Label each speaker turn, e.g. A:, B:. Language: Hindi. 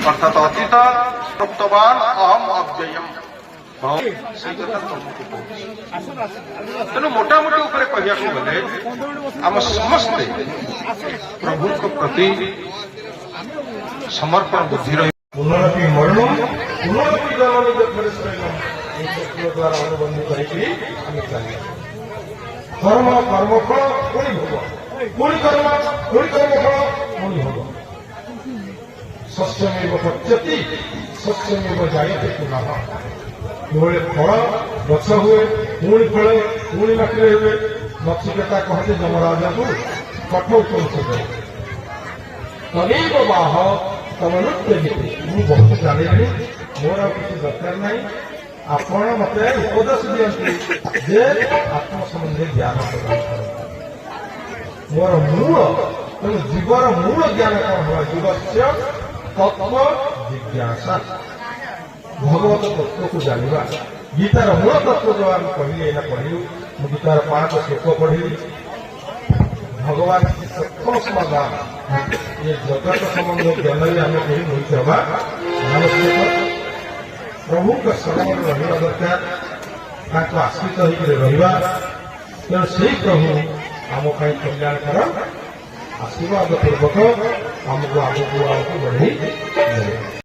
A: अर्थात अतीत वर्तमान अहम अव्ययम तेणु मोटामोटी कहया गले आम समस्ते प्रभु प्रति समर्पण बुद्धि रही पुनरपि मरणम पुनरपि जननी द्वारा अनुबंधित कर्म कर्मफल पुणी भोग पुणी कर्म फल पुणी भोग शस्यमेव पच्यति शस्यमेव जायते पुनः जो फल गछ हुए पुणी फल पुणी माटी हुए नचिकेता कहते यमराजा को कठोर कर तमेव बाह तमनुत्य मुझे बहुत जानी मोर किसी दरकार नहीं आपण मत उपदेश दियंती जे आत्म संबंधी ज्ञान प्रदान कर मोर मूल तेणु जीवर मूल ज्ञान कौन हुआ जीवस्य तत्व जिज्ञासा भगवत तत्व को जाना गीतार मूल तत्व जो आम कहली एना पढ़लु गीतार 5 श्लोक पढ़ी भगवान प्रथम समाधान ये जगत संबंध ज्ञान आम कहीं नहीं हवा आवश्यक प्रभु का शरण रहा दरकार आश्रित होकर रहा तेणु से प्रभु आम कल्याणकर आशीर्वाद पूर्वक आमको आगे बढ़े